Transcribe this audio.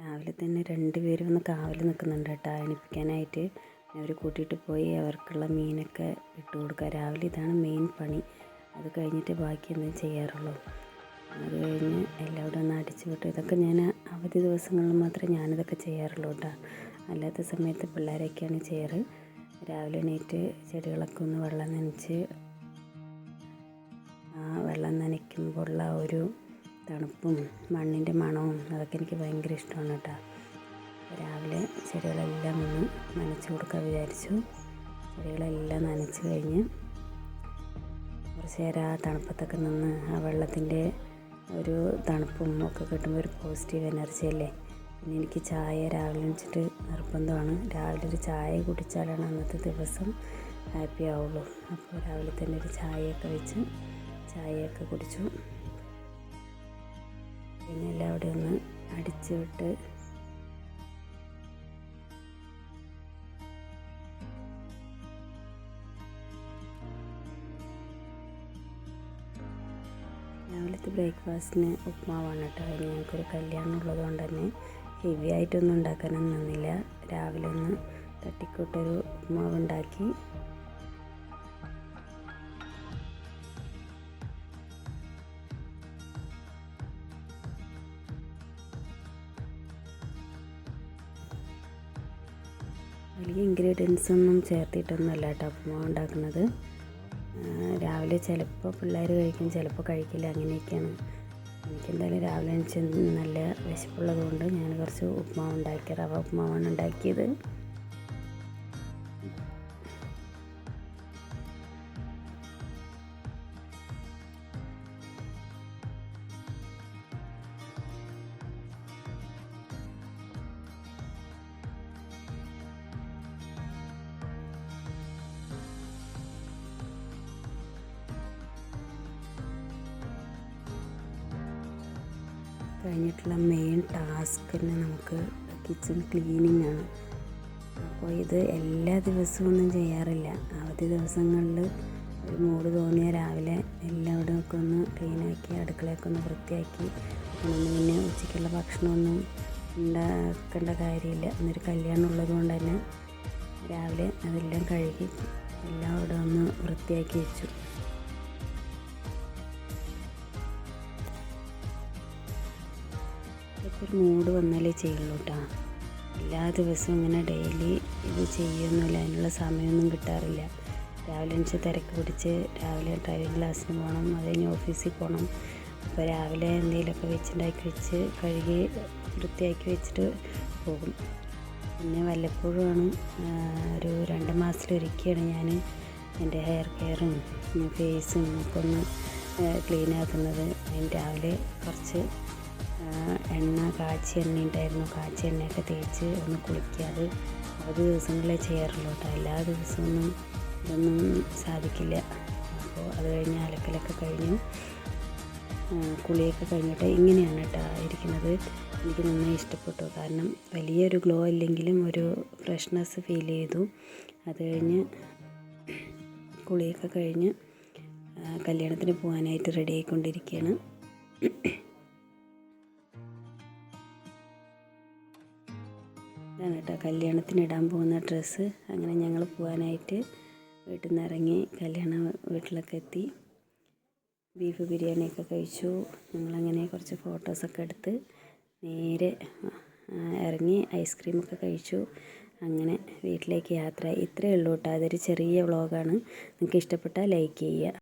രാവിലെ തന്നെ 2 പേര് വന്ന് കാവൽ നിൽക്കുന്നുണ്ട് കേട്ടോ, എണീപ്പിക്കാനായിട്ട്. അവർ കൂട്ടിയിട്ട് പോയി അവർക്കുള്ള മീനൊക്കെ ഇട്ട് കൊടുക്കുക. രാവിലെ ഇതാണ് മെയിൻ പണി. അത് കഴിഞ്ഞിട്ട് ബാക്കി എന്തെങ്കിലും ചെയ്യാറുള്ളൂ. അത് കഴിഞ്ഞ് എല്ലാവരും ഒന്ന് അടിച്ചു വിട്ടു. ഇതൊക്കെ ഞാൻ അവധി ദിവസങ്ങളിൽ മാത്രമേ ഞാനിതൊക്കെ ചെയ്യാറുള്ളൂ കേട്ടോ. അല്ലാത്ത സമയത്ത് പിള്ളേരൊക്കെയാണ് ചെയ്യാറ്. രാവിലെ എണീറ്റ് ചെടികളൊക്കെ ഒന്ന് വെള്ളം നനച്ച്, വെള്ളം നനയ്ക്കുമ്പോഴുള്ള ഒരു തണുപ്പും മണ്ണിൻ്റെ മണവും അതൊക്കെ എനിക്ക് ഭയങ്കര ഇഷ്ടമാണ് കേട്ടോ. രാവിലെ ചെടികളെല്ലാം ഒന്ന് നനച്ച് കൊടുക്കാൻ വിചാരിച്ചു. ചെടികളെല്ലാം നനച്ച് കഴിഞ്ഞ് കുറച്ച് നേരം ആ തണുപ്പത്തൊക്കെ നിന്ന് ആ വെള്ളത്തിൻ്റെ ഒരു തണുപ്പും ഒക്കെ കിട്ടുമ്പോൾ ഒരു പോസിറ്റീവ് എനർജി അല്ലേ. പിന്നെ എനിക്ക് ചായ രാവിലെ എണീച്ചിട്ട് നിർബന്ധമാണ്. രാവിലെ ഒരു ചായ കുടിച്ചാലാണ് അന്നത്തെ ദിവസം ഹാപ്പി ആവുള്ളൂ. അപ്പോൾ രാവിലെ തന്നെ ഒരു ചായയൊക്കെ വെച്ച് ചായയൊക്കെ കുടിച്ചു. പിന്നെ എല്ലാവരും ഒന്ന് അടിച്ചു വിട്ട് രാവിലത്തെ ബ്രേക്ക്ഫാസ്റ്റിന് ഉപ്മാവാണ് കേട്ടോ. ഞങ്ങൾക്കൊരു കല്യാണം ഉള്ളതുകൊണ്ട് തന്നെ ഹെവി ആയിട്ടൊന്നും ഉണ്ടാക്കാനൊന്നും നിന്നില്ല. രാവിലെ ഒന്ന് തട്ടിക്കൂട്ടൊരു ഉപ്മാവ് ഉണ്ടാക്കി. വലിയ ഇൻഗ്രീഡിയൻസ് ഒന്നും ചേർത്തിട്ടൊന്നുമല്ല കേട്ടോ ഉപ്മാവ് ഉണ്ടാക്കുന്നത്. രാവിലെ ചിലപ്പോൾ പിള്ളേർ കഴിക്കും, ചിലപ്പോൾ കഴിക്കില്ല, അങ്ങനെയൊക്കെയാണ്. എനിക്കെന്തായാലും രാവിലെ എണീച്ച് നല്ല വിശപ്പുള്ളത് കൊണ്ട് ഞാൻ കുറച്ച് ഉപ്മാവ് ഉണ്ടാക്കി. റവ ഉപ്മാവാണ് ഉണ്ടാക്കിയത്. കഴിഞ്ഞിട്ടുള്ള മെയിൻ ടാസ്ക് തന്നെ നമുക്ക് കിച്ചൺ ക്ലീനിങ് ആണ്. അപ്പോൾ ഇത് എല്ലാ ദിവസവും ഒന്നും ചെയ്യാറില്ല. അവധി ദിവസങ്ങളിൽ ഒരു മൂഡ് തോന്നിയാൽ രാവിലെ എല്ലാവിടെയും ഒക്കെ ഒന്ന് ക്ലീനാക്കി അടുക്കളയൊക്കെ ഒന്ന് വൃത്തിയാക്കി പിന്നെ ഉച്ചയ്ക്കുള്ള ഭക്ഷണമൊന്നും ഉണ്ടാക്കേണ്ട കാര്യമില്ല. എന്നൊരു കല്യാണം ഉള്ളത് കൊണ്ട് തന്നെ രാവിലെ അതെല്ലാം കഴുകി എല്ലാവിടെ ഒന്ന് വൃത്തിയാക്കി വെച്ചു. ഒരു മൂഡ് വന്നാലേ ചെയ്യുള്ളൂ കേട്ടോ. എല്ലാ ദിവസവും ഇങ്ങനെ ഡെയിലി ഇത് ചെയ്യുന്നില്ല, അതിനുള്ള സമയമൊന്നും കിട്ടാറില്ല. രാവിലെ എണീച്ച് തിരക്ക് പിടിച്ച് രാവിലെ ഡ്രൈവിംഗ് ക്ലാസ്സിന് പോകണം, അത് കഴിഞ്ഞ് ഓഫീസിൽ പോകണം. അപ്പോൾ രാവിലെ എന്തെങ്കിലുമൊക്കെ വെച്ചുണ്ടാക്കി വെച്ച് കഴുകി വൃത്തിയാക്കി വെച്ചിട്ട് പോകും. പിന്നെ വല്ലപ്പോഴുമാണ് ഒരു 2 മാസത്തിലൊരിക്കലാണ് ഞാൻ എൻ്റെ ഹെയർ കെയറും ഫേസും ഒക്കെ ഒന്ന് ക്ലീനാക്കുന്നത്. അതിന് രാവിലെ കുറച്ച് കാച്ചിയ എണ്ണ ഉണ്ടായിരുന്നു, കാച്ചിയ എണ്ണയൊക്കെ തേച്ച് ഒന്ന് കുളിക്കുക. അത് അവധി ദിവസങ്ങളിലേ ചെയ്യാറുള്ളൂ കേട്ടോ. എല്ലാ ദിവസമൊന്നും ഇതൊന്നും സാധിക്കില്ല. അപ്പോൾ അത് കഴിഞ്ഞ് അലക്കലൊക്കെ കഴിഞ്ഞു, കുളിയൊക്കെ കഴിഞ്ഞിട്ട് ഇങ്ങനെയാണ് കേട്ടോ ഇരിക്കുന്നത്. എനിക്ക് നന്നായി ഇഷ്ടപ്പെട്ടു. കാരണം വലിയൊരു ഗ്ലോ ഇല്ലെങ്കിലും ഒരു ഫ്രഷ്നെസ് ഫീൽ ചെയ്തു. അത് കഴിഞ്ഞ് കുളിയൊക്കെ കഴിഞ്ഞ് കല്യാണത്തിന് പോകാനായിട്ട് റെഡി ആയിക്കൊണ്ടിരിക്കുകയാണ്. ഇതാണ് കേട്ടോ കല്യാണത്തിന് ഇടാൻ പോകുന്ന ഡ്രസ്സ്. അങ്ങനെ ഞങ്ങൾ പോകാനായിട്ട് വീട്ടിൽ നിന്ന് ഇറങ്ങി കല്യാണ വീട്ടിലൊക്കെ എത്തി. ബീഫ് ബിരിയാണിയൊക്കെ കഴിച്ചു. ഞങ്ങളങ്ങനെ കുറച്ച് ഫോട്ടോസൊക്കെ എടുത്ത് നേരെ ഇറങ്ങി ഐസ്ക്രീമൊക്കെ കഴിച്ചു. അങ്ങനെ വീട്ടിലേക്ക് യാത്ര. ഇത്രയേ ഉള്ളൂ കേട്ടോ. അതൊരു ചെറിയ വ്ളോഗാണ്. നിങ്ങൾക്ക് ഇഷ്ടപ്പെട്ടാൽ ലൈക്ക് ചെയ്യുക.